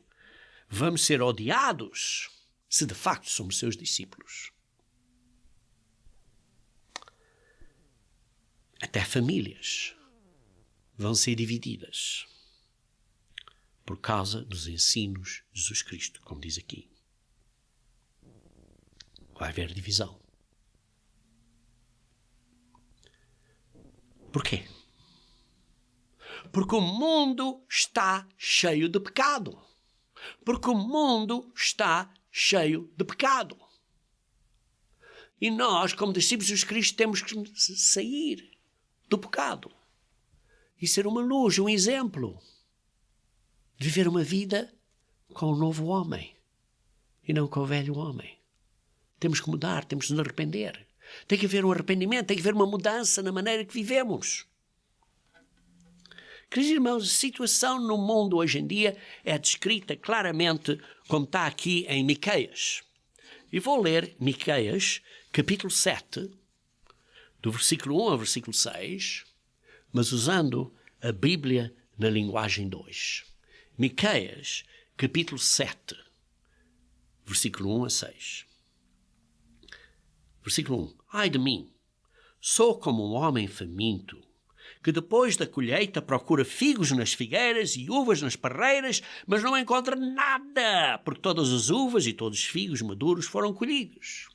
[SPEAKER 1] vamos ser odiados se de facto somos seus discípulos. Até famílias vão ser divididas por causa dos ensinos de Jesus Cristo, como diz aqui. Vai haver divisão. Porquê? Porque o mundo está cheio de pecado. Porque o mundo está cheio de pecado. E nós, como discípulos de Cristo, temos que sair do pecado e ser uma luz, um exemplo de viver uma vida com o novo homem e não com o velho homem. Temos que mudar, temos que nos arrepender. Tem que haver um arrependimento, tem que haver uma mudança na maneira que vivemos. Queridos irmãos, a situação no mundo hoje em dia é descrita claramente como está aqui em Miqueias. E vou ler Miqueias, capítulo 7, do versículo 1 ao versículo 6, mas usando a Bíblia na linguagem 2. Miqueias, capítulo 7, versículo 1 a 6. Versículo 1. Ai de mim, sou como um homem faminto, que depois da colheita procura figos nas figueiras e uvas nas parreiras, mas não encontra nada, porque todas as uvas e todos os figos maduros foram colhidos.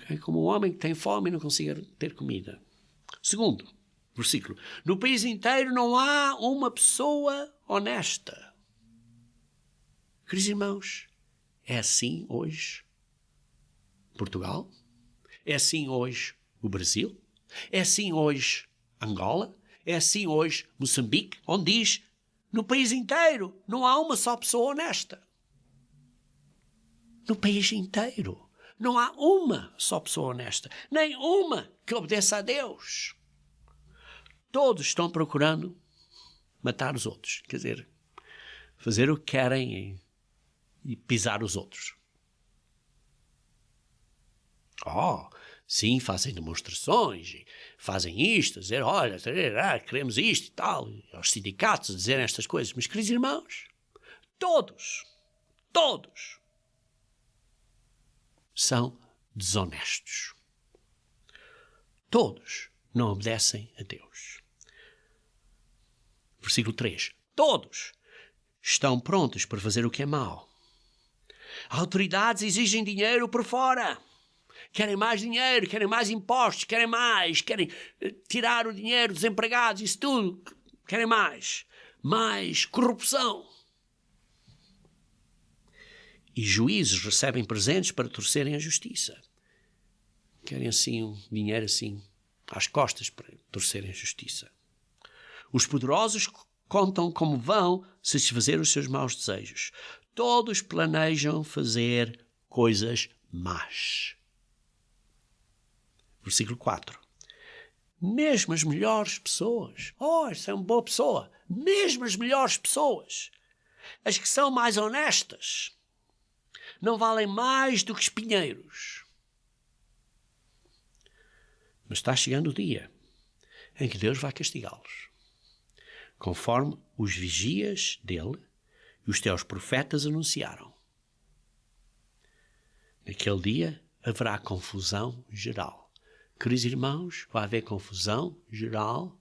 [SPEAKER 1] É como um homem que tem fome e não consegue ter comida. Segundo versículo. No país inteiro não há uma pessoa honesta. Queridos irmãos, é assim hoje Portugal? É assim hoje o Brasil? É assim hoje Angola? É assim hoje Moçambique? Onde diz, no país inteiro não há uma só pessoa honesta. No país inteiro não há uma só pessoa honesta. Nem uma que obedeça a Deus. Todos estão procurando matar os outros. Quer dizer, fazer o que querem e pisar os outros. Sim, fazem demonstrações, fazem isto, dizer, olha, queremos isto e tal, e aos sindicatos dizerem estas coisas. Mas, queridos irmãos, todos são desonestos. Todos não obedecem a Deus. Versículo 3. Todos estão prontos para fazer o que é mau. Autoridades exigem dinheiro por fora. Querem mais dinheiro, querem mais impostos, querem tirar o dinheiro dos empregados, isso tudo. Querem mais corrupção. E juízes recebem presentes para torcerem a justiça. Querem assim um dinheiro assim às costas para torcerem a justiça. Os poderosos contam como vão satisfazer os seus maus desejos. Todos planejam fazer coisas más. Versículo 4. Mesmo as melhores pessoas, essa é uma boa pessoa, mesmo as melhores pessoas, as que são mais honestas, não valem mais do que espinheiros. Mas está chegando o dia em que Deus vai castigá-los, conforme os vigias dele e os teus profetas anunciaram. Naquele dia haverá confusão geral. Queridos irmãos, vai haver confusão geral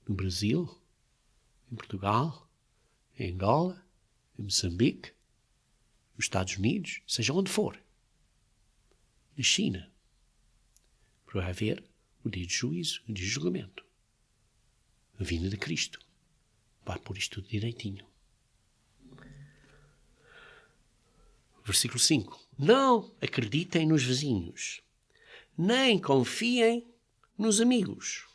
[SPEAKER 1] no Brasil, em Portugal, em Angola, em Moçambique, nos Estados Unidos, seja onde for. Na China, vai haver o dia de juízo, o dia de julgamento. A vinda de Cristo vai pôr isto tudo direitinho. Versículo 5. Não acreditem nos vizinhos, nem confiem nos amigos.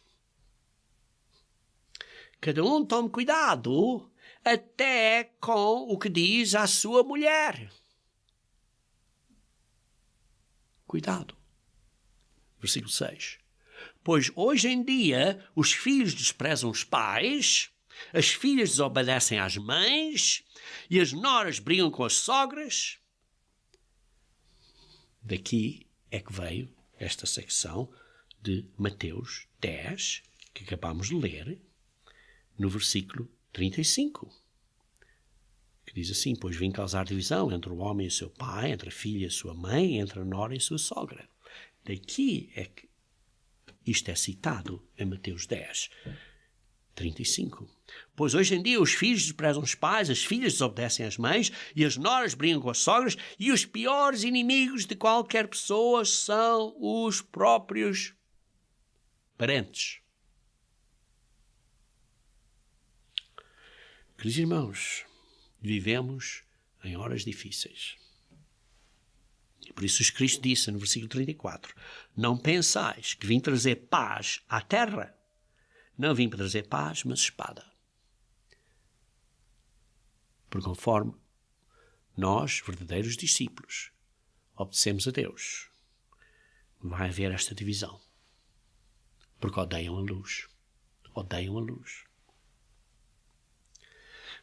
[SPEAKER 1] Cada um tome cuidado até com o que diz à sua mulher. Cuidado. Versículo 6. Pois hoje em dia os filhos desprezam os pais, as filhas desobedecem às mães e as noras brigam com as sogras. Daqui é que veio esta secção de Mateus 10, que acabamos de ler, no versículo 35. Que diz assim, pois vim causar divisão entre o homem e o seu pai, entre a filha e a sua mãe, entre a nora e a sua sogra. Daqui é que isto é citado em Mateus 10, 35. Pois hoje em dia os filhos desprezam os pais, as filhas desobedecem às mães e as noras brigam com as sogras e os piores inimigos de qualquer pessoa são os próprios parentes. Queridos irmãos, vivemos em horas difíceis. E por isso Jesus Cristo disse no versículo 34, não pensais que vim trazer paz à terra. Não vim para trazer paz, mas espada. Por conforme nós, verdadeiros discípulos, obedecemos a Deus, vai haver esta divisão. Porque odeiam a luz. Odeiam a luz.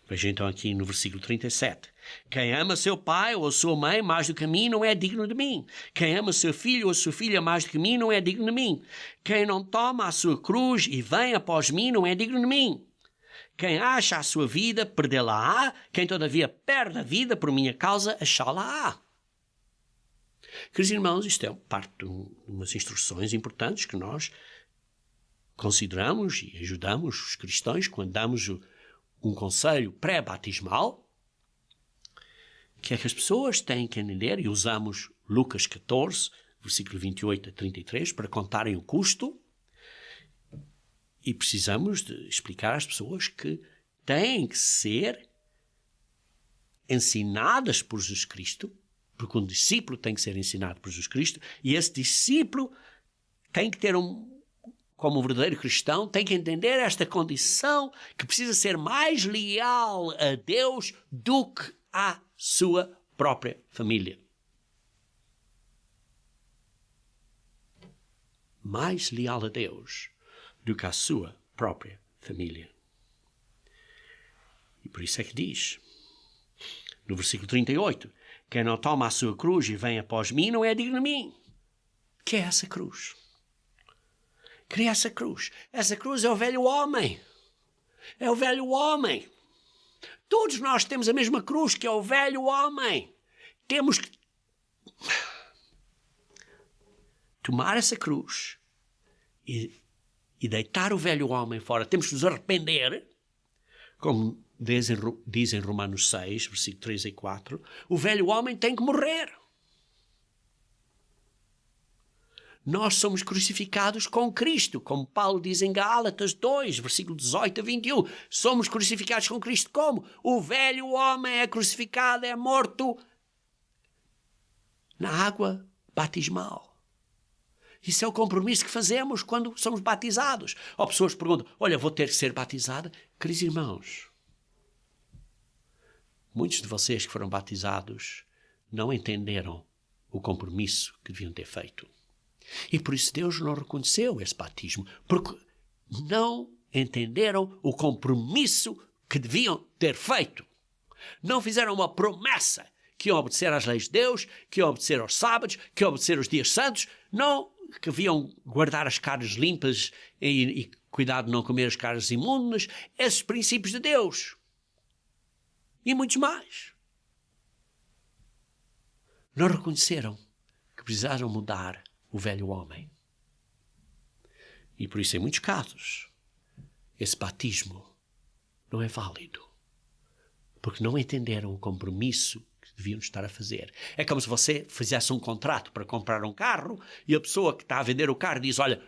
[SPEAKER 1] Veja então aqui no versículo 37. Quem ama seu pai ou a sua mãe mais do que a mim não é digno de mim. Quem ama seu filho ou a sua filha mais do que a mim não é digno de mim. Quem não toma a sua cruz e vem após mim não é digno de mim. Quem acha a sua vida, perdê-la-á. Quem todavia perde a vida por minha causa, achá-la-á. Queridos irmãos, isto é parte de umas instruções importantes que nós consideramos e ajudamos os cristãos quando damos um conselho pré-batismal, que é que as pessoas têm que entender, e usamos Lucas 14, versículo 28 a 33, para contarem o custo, e precisamos de explicar às pessoas que têm que ser ensinadas por Jesus Cristo, porque um discípulo tem que ser ensinado por Jesus Cristo, e esse discípulo tem que ter como um verdadeiro cristão, tem que entender esta condição que precisa ser mais leal a Deus do que à sua própria família. Mais leal a Deus do que à sua própria família. E por isso é que diz, no versículo 38, quem não toma a sua cruz e vem após mim não é digno de mim. Que é essa cruz? Que é essa cruz? Essa cruz é o velho homem. É o velho homem. Todos nós temos a mesma cruz, que é o velho homem. Temos que tomar essa cruz e deitar o velho homem fora. Temos que nos arrepender, como diz em Romanos 6, versículo 3 e 4, o velho homem tem que morrer. Nós somos crucificados com Cristo, como Paulo diz em Gálatas 2, versículo 18 a 21. Somos crucificados com Cristo como? O velho homem é crucificado, é morto na água batismal. Isso é o compromisso que fazemos quando somos batizados. Ou pessoas perguntam, olha, vou ter que ser batizada? Queridos irmãos, muitos de vocês que foram batizados não entenderam o compromisso que deviam ter feito. E por isso Deus não reconheceu esse batismo, porque não entenderam o compromisso que deviam ter feito. Não fizeram uma promessa que iam obedecer às leis de Deus, que iam obedecer aos sábados, que iam obedecer aos dias santos, não que deviam guardar as carnes limpas e cuidar de não comer as carnes imundas, esses princípios de Deus. E muitos mais. Não reconheceram que precisaram mudar o velho homem. E por isso, em muitos casos, esse batismo não é válido. Porque não entenderam o compromisso que deviam estar a fazer. É como se você fizesse um contrato para comprar um carro e a pessoa que está a vender o carro diz, olha,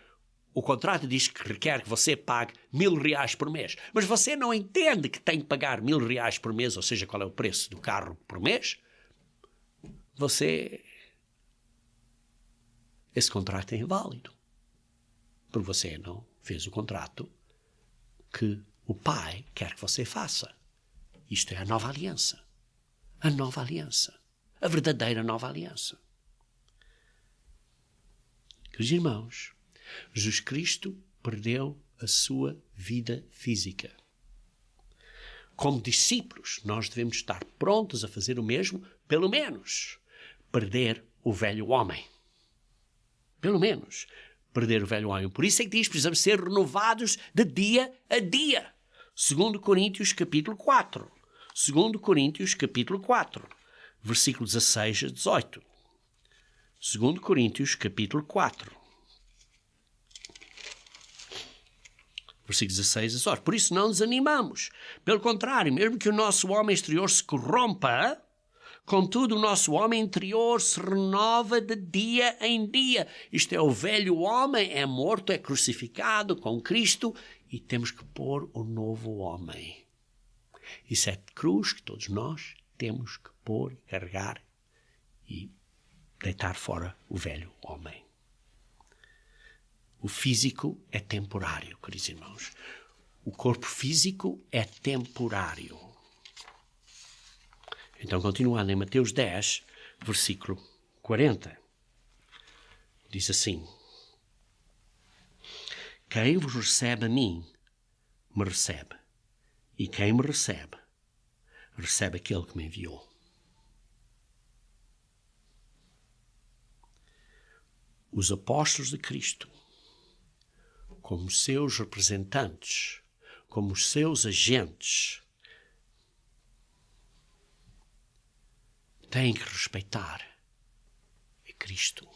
[SPEAKER 1] o contrato diz que requer que você pague R$1.000 por mês. Mas você não entende que tem que pagar R$1.000 por mês, ou seja, qual é o preço do carro por mês. Esse contrato é inválido. Porque você não fez o contrato que o Pai quer que você faça. Isto é a nova aliança. A nova aliança. A verdadeira nova aliança. Queridos irmãos, Jesus Cristo perdeu a sua vida física. Como discípulos, nós devemos estar prontos a fazer o mesmo, pelo menos, perder o velho homem. Pelo menos, perder o velho homem. Por isso é que diz, precisamos ser renovados de dia a dia. 2 Coríntios capítulo 4. 2 Coríntios capítulo 4, versículos 16 a 18. 2 Coríntios capítulo 4. Versículos 16 a 18. Por isso não nos animamos. Pelo contrário, mesmo que o nosso homem exterior se corrompa, Contudo, o nosso homem interior se renova de dia em dia. Isto é, o velho homem é morto, é crucificado com Cristo e temos que pôr o novo homem. Isso é cruz que todos nós temos que pôr, carregar e deitar fora o velho homem. O físico é temporário, queridos irmãos. O corpo físico é temporário. Então, continuando em Mateus 10, versículo 40, diz assim: quem vos recebe a mim, me recebe. E quem me recebe, recebe aquele que me enviou. Os apóstolos de Cristo, como seus representantes, como seus agentes, têm que respeitar a Cristo.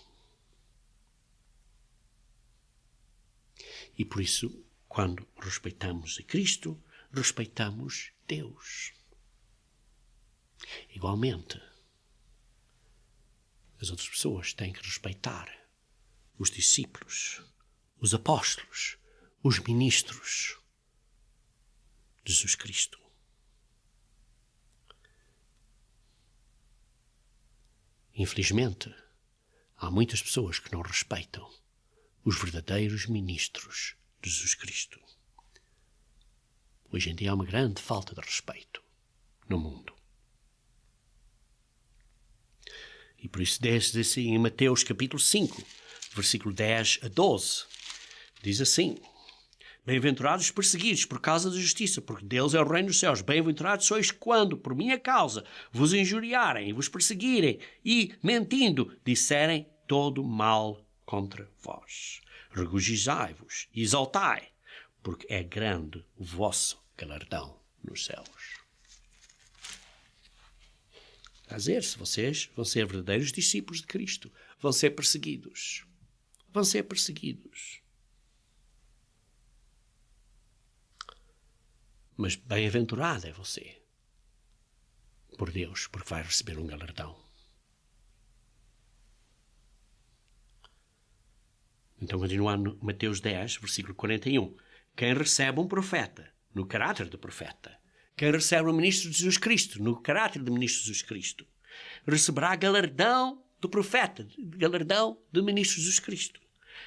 [SPEAKER 1] E por isso, quando respeitamos a Cristo, respeitamos Deus. Igualmente, as outras pessoas têm que respeitar os discípulos, os apóstolos, os ministros de Jesus Cristo. Infelizmente, há muitas pessoas que não respeitam os verdadeiros ministros de Jesus Cristo. Hoje em dia há uma grande falta de respeito no mundo. E por isso, desde assim, em Mateus capítulo 5, versículo 10 a 12, diz assim: bem-aventurados os perseguidos por causa da justiça, porque deles é o reino dos céus. Bem-aventurados sois quando, por minha causa, vos injuriarem e vos perseguirem e, mentindo, disserem todo mal contra vós. Regozijai-vos e exaltai, porque é grande o vosso galardão nos céus. A dizer, se vocês vão ser verdadeiros discípulos de Cristo, vão ser perseguidos. Vão ser perseguidos. Mas bem-aventurado é você por Deus, porque vai receber um galardão. Então, continuando Mateus 10, versículo 41. Quem recebe um profeta no caráter de profeta, quem recebe um ministro de Jesus Cristo no caráter de ministro de Jesus Cristo, receberá galardão do profeta, galardão do ministro de Jesus Cristo.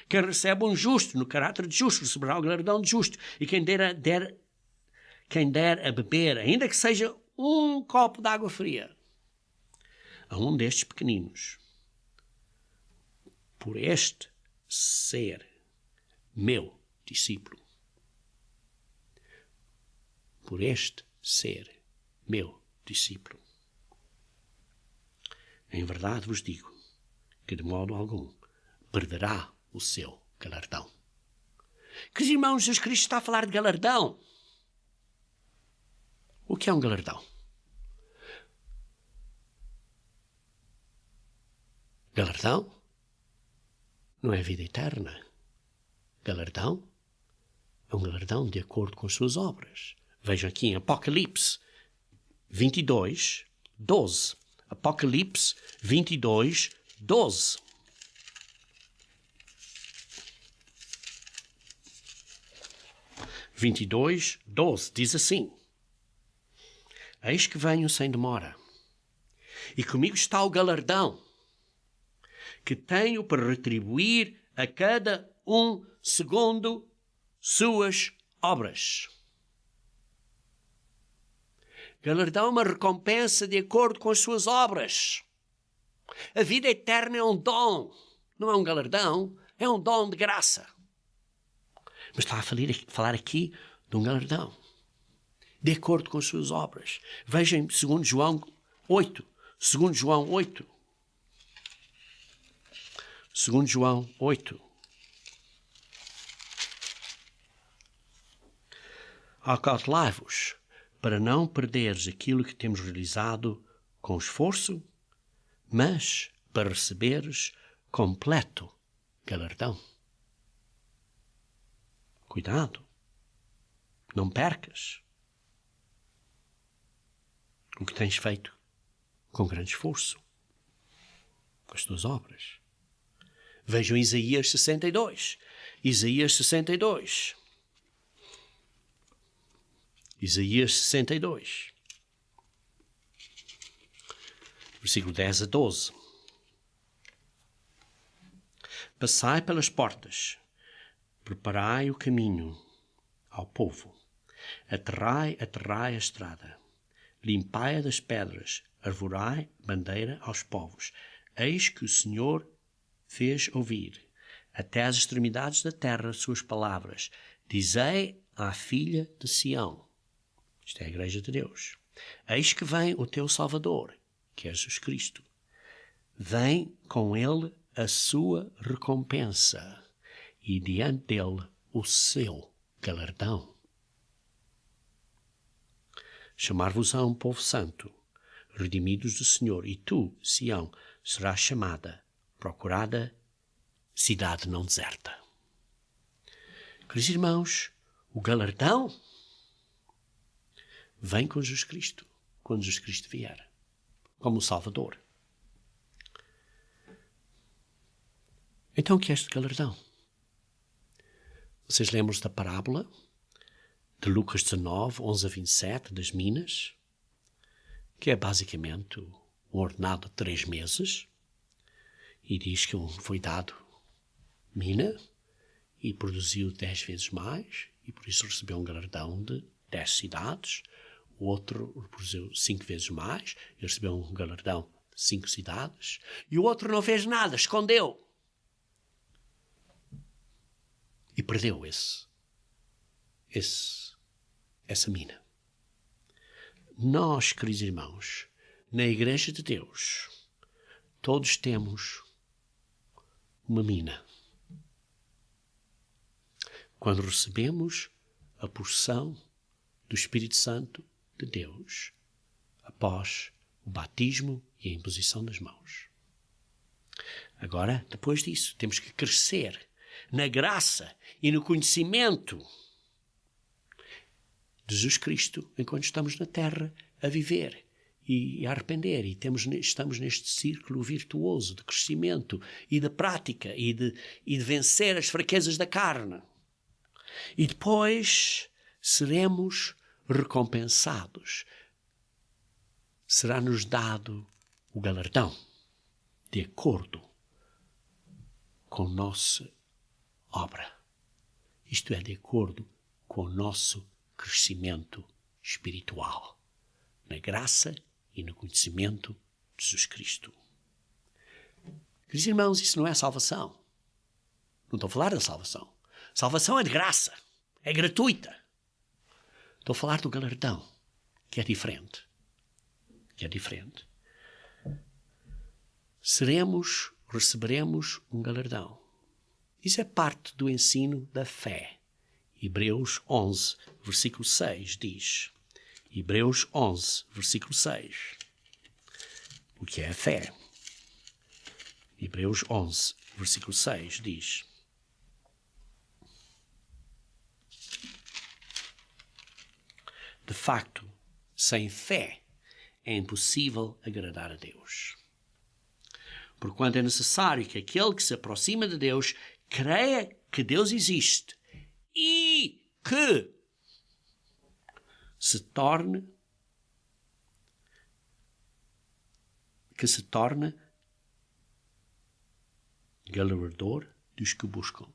[SPEAKER 1] Quem recebe um justo no caráter de justo, receberá o galardão de justo. E quem der a beber, ainda que seja um copo de água fria, a um destes pequeninos, por este ser meu discípulo, por este ser meu discípulo, em verdade vos digo que de modo algum perderá o seu galardão. Queridos irmãos, Jesus Cristo está a falar de galardão. O que é um galardão? Galardão não é vida eterna. Galardão é um galardão de acordo com as suas obras. Vejam aqui em Apocalipse 22, 12. Apocalipse 22, 12. Diz assim: eis que venho sem demora, e comigo está o galardão, que tenho para retribuir a cada um segundo suas obras. Galardão é uma recompensa de acordo com as suas obras. A vida eterna é um dom, não é um galardão, é um dom de graça. Mas está a falar aqui de um galardão, de acordo com as suas obras. Vejam 2 João 8. 2 João 8. 2 João 8. Acautelai-vos, para não perderes aquilo que temos realizado com esforço, mas para receberes completo galardão. Cuidado, não percas o que tens feito com grande esforço, com as tuas obras. Vejam Isaías 62. Isaías 62. Isaías 62. Versículo 10 a 12. Passai pelas portas, preparai o caminho ao povo, aterrai a estrada, limpai-a das pedras, arvorai bandeira aos povos. Eis que o Senhor fez ouvir, até às extremidades da terra, suas palavras. Dizei à filha de Sião, isto é a Igreja de Deus, eis que vem o teu Salvador, que é Jesus Cristo. Vem com ele a sua recompensa e diante dele o seu galardão. Chamar-vos-ão povo santo, redimidos do Senhor, e tu, Sião, serás chamada, procurada, cidade não deserta. Queridos irmãos, o galardão vem com Jesus Cristo, quando Jesus Cristo vier, como Salvador. Então, o que é este galardão? Vocês lembram-se da parábola de Lucas 19, 11 a 27, das minas, que é basicamente um ordenado de 3 meses, e diz que um foi dado mina e produziu 10 vezes mais, e por isso recebeu um galardão de 10 cidades. O outro produziu 5 vezes mais e recebeu um galardão de 5 cidades. E o outro não fez nada, escondeu. E perdeu essa mina. Nós, queridos irmãos, na Igreja de Deus, todos temos uma mina. Quando recebemos a porção do Espírito Santo de Deus, após o batismo e a imposição das mãos. Agora, depois disso, temos que crescer na graça e no conhecimento de Jesus Cristo, enquanto estamos na terra a viver e a arrepender, e estamos neste círculo virtuoso de crescimento e de prática e de vencer as fraquezas da carne. E depois seremos recompensados. Será-nos dado o galardão de acordo com a nossa obra. Isto é, de acordo com o nosso crescimento espiritual, na graça e no conhecimento de Jesus Cristo. Queridos irmãos, isso não é salvação. Não estou a falar da salvação. Salvação é de graça, é gratuita. Estou a falar do galardão, que é diferente. Receberemos um galardão. Isso é parte do ensino da fé. Hebreus 11, versículo 6 diz. Hebreus 11, versículo 6. O que é a fé? Hebreus 11, versículo 6 diz. De facto, sem fé é impossível agradar a Deus. Porquanto é necessário que aquele que se aproxima de Deus creia que Deus existe e que se torne galardador dos que o buscam.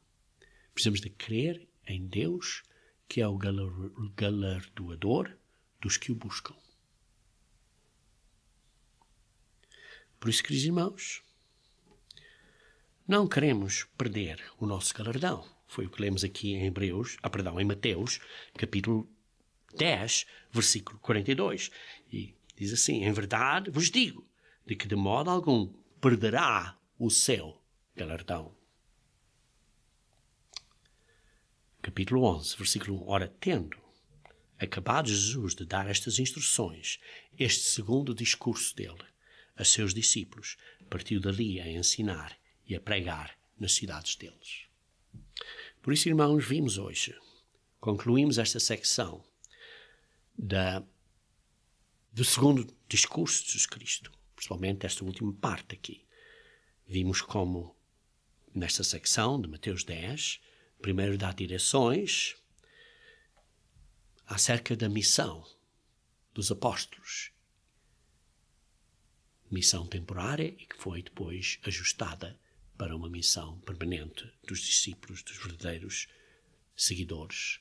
[SPEAKER 1] Precisamos de crer em Deus, que é o galardoador dos que o buscam. Por isso, queridos irmãos, não queremos perder o nosso galardão. Foi o que lemos aqui em em Mateus, capítulo 10, versículo 42. E diz assim: em verdade vos digo, de que de modo algum perderá o seu galardão. Capítulo 11, versículo 1. Ora, tendo acabado Jesus de dar estas instruções, este segundo discurso dele a seus discípulos, partiu dali a ensinar e a pregar nas cidades deles. Por isso, irmãos, vimos hoje, concluímos esta secção do segundo discurso de Jesus Cristo. principalmente esta última parte aqui. Vimos como, nesta secção de Mateus 10, primeiro dá direções acerca da missão dos apóstolos. Missão temporária e que foi depois ajustada para uma missão permanente dos discípulos, dos verdadeiros seguidores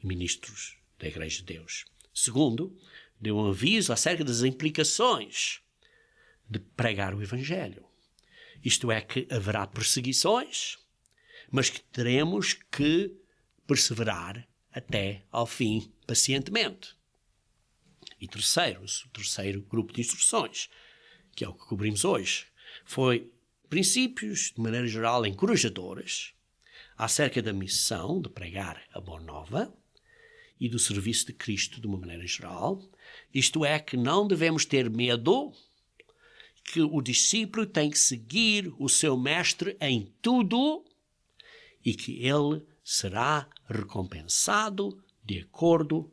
[SPEAKER 1] e ministros da Igreja de Deus. Segundo, deu um aviso acerca das implicações de pregar o Evangelho. Isto é, que haverá perseguições, mas que teremos que perseverar até ao fim, pacientemente. E terceiro, o terceiro grupo de instruções, que é o que cobrimos hoje, foi princípios, de maneira geral, encorajadoras, acerca da missão de pregar a boa nova e do serviço de Cristo de uma maneira geral. Isto é, que não devemos ter medo, que o discípulo tem que seguir o seu mestre em tudo e que ele será recompensado de acordo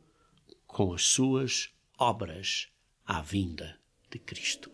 [SPEAKER 1] com as suas obras à vinda de Cristo.